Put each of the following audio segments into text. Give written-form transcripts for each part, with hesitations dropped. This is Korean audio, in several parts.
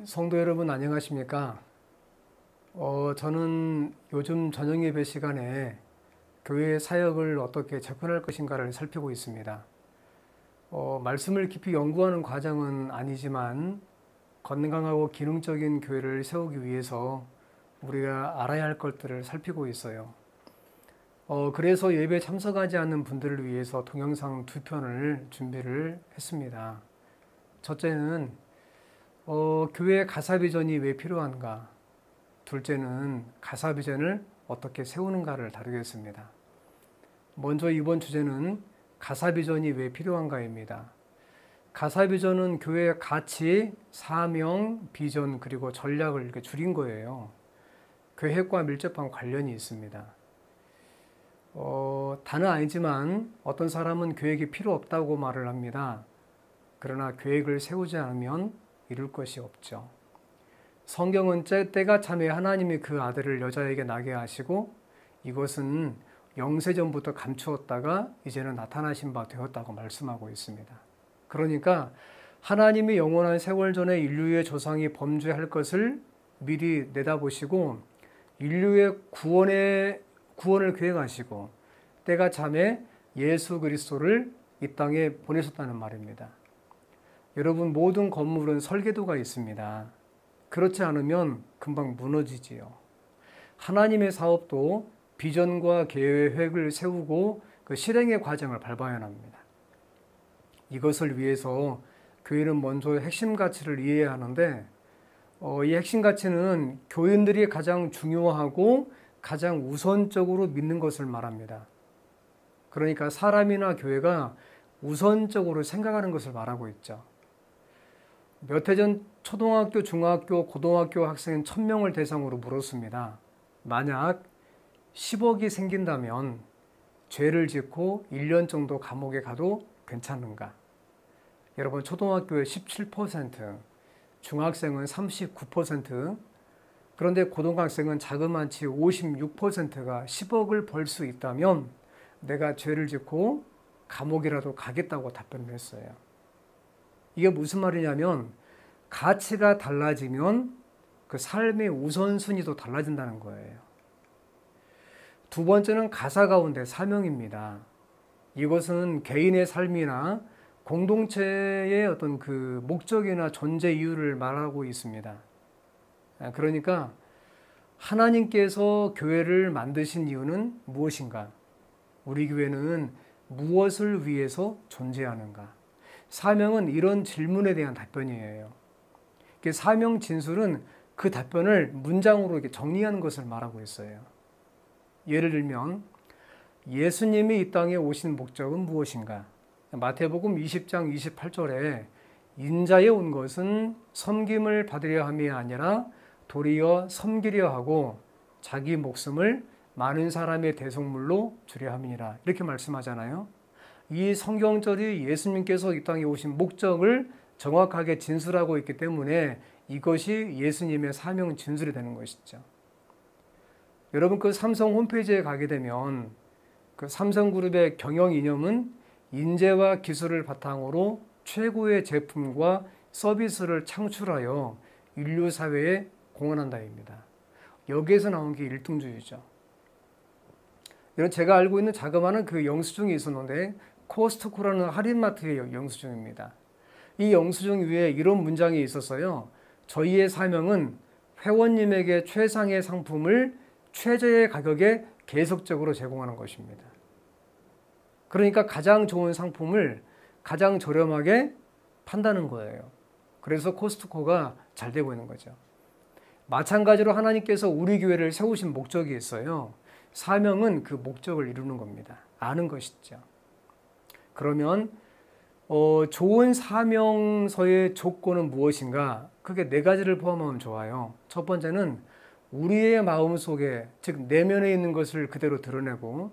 성도 여러분 안녕하십니까? 저는 요즘 저녁 예배 시간에 교회 사역을 어떻게 접근할 것인가를 살피고 있습니다. 말씀을 깊이 연구하는 과정은 아니지만 건강하고 기능적인 교회를 세우기 위해서 우리가 알아야 할 것들을 살피고 있어요. 그래서 예배에 참석하지 않는 분들을 위해서 동영상 두 편을 준비를 했습니다. 첫째는 교회 가사비전이 왜 필요한가? 둘째는 가사비전을 어떻게 세우는가를 다루겠습니다. 먼저 이번 주제는 가사비전이 왜 필요한가입니다. 가사비전은 교회의 가치, 사명, 비전 그리고 전략을 이렇게 줄인 거예요. 계획과 밀접한 관련이 있습니다. 다는 아니지만 어떤 사람은 계획이 필요 없다고 말을 합니다. 그러나 계획을 세우지 않으면 이룰 것이 없죠. 성경은 때가 참에 하나님이 그 아들을 여자에게 나게 하시고 이것은 영세전부터 감추었다가 이제는 나타나신 바 되었다고 말씀하고 있습니다. 그러니까 하나님이 영원한 세월 전에 인류의 조상이 범죄할 것을 미리 내다보시고 인류의 구원을 계획하시고 때가 참에 예수 그리스도를 이 땅에 보내셨다는 말입니다. 여러분, 모든 건물은 설계도가 있습니다. 그렇지 않으면 금방 무너지지요. 하나님의 사업도 비전과 계획을 세우고 그 실행의 과정을 밟아야 합니다. 이것을 위해서 교회는 먼저 핵심 가치를 이해해야 하는데 이 핵심 가치는 교인들이 가장 중요하고 가장 우선적으로 믿는 것을 말합니다. 그러니까 사람이나 교회가 우선적으로 생각하는 것을 말하고 있죠. 몇 해 전 초등학교, 중학교, 고등학교 학생 1000명을 대상으로 물었습니다. 만약 10억이 생긴다면 죄를 짓고 1년 정도 감옥에 가도 괜찮은가? 여러분, 초등학교의 17%, 중학생은 39%, 그런데 고등학생은 자그마치 56%가 10억을 벌 수 있다면 내가 죄를 짓고 감옥이라도 가겠다고 답변을 했어요. 이게 무슨 말이냐면 가치가 달라지면 그 삶의 우선순위도 달라진다는 거예요. 두 번째는 가사 가운데 사명입니다. 이것은 개인의 삶이나 공동체의 어떤 그 목적이나 존재 이유를 말하고 있습니다. 그러니까 하나님께서 교회를 만드신 이유는 무엇인가? 우리 교회는 무엇을 위해서 존재하는가? 사명은 이런 질문에 대한 답변이에요. 사명 진술은 그 답변을 문장으로 이렇게 정리하는 것을 말하고 있어요. 예를 들면 예수님이 이 땅에 오신 목적은 무엇인가? 마태복음 20장 28절에 인자에 온 것은 섬김을 받으려 함이 아니라 도리어 섬기려 하고 자기 목숨을 많은 사람의 대속물로 주려 함이니라 이렇게 말씀하잖아요. 이 성경절이 예수님께서 이 땅에 오신 목적을 정확하게 진술하고 있기 때문에 이것이 예수님의 사명 진술이 되는 것이죠. 여러분, 그 삼성 홈페이지에 가게 되면 그 삼성그룹의 경영 이념은 인재와 기술을 바탕으로 최고의 제품과 서비스를 창출하여 인류 사회에 공헌한다입니다. 여기에서 나온 게 일등주의죠. 이런 제가 알고 있는 자그마한 그 영수증이 있었는데 코스트코라는 할인마트의 영수증입니다. 이 영수증 위에 이런 문장이 있었어요. 저희의 사명은 회원님에게 최상의 상품을 최저의 가격에 계속적으로 제공하는 것입니다. 그러니까 가장 좋은 상품을 가장 저렴하게 판다는 거예요. 그래서 코스트코가 잘 되고 있는 거죠. 마찬가지로 하나님께서 우리 교회를 세우신 목적이 있어요. 사명은 그 목적을 이루는 겁니다. 아는 것이죠. 그러면 좋은 사명서의 조건은 무엇인가? 크게 네 가지를 포함하면 좋아요. 첫 번째는 우리의 마음속에, 즉 내면에 있는 것을 그대로 드러내고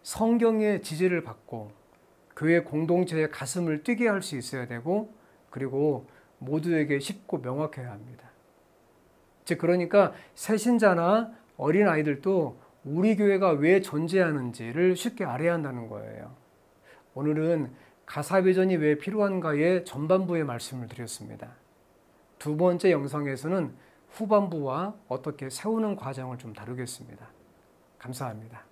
성경의 지지를 받고 교회 공동체의 가슴을 뛰게 할 수 있어야 되고 그리고 모두에게 쉽고 명확해야 합니다. 즉 그러니까 새신자나 어린아이들도 우리 교회가 왜 존재하는지를 쉽게 알아야 한다는 거예요. 오늘은 가사비전이 왜 필요한가의 전반부의 말씀을 드렸습니다. 두 번째 영상에서는 후반부와 어떻게 세우는 과정을 좀 다루겠습니다. 감사합니다.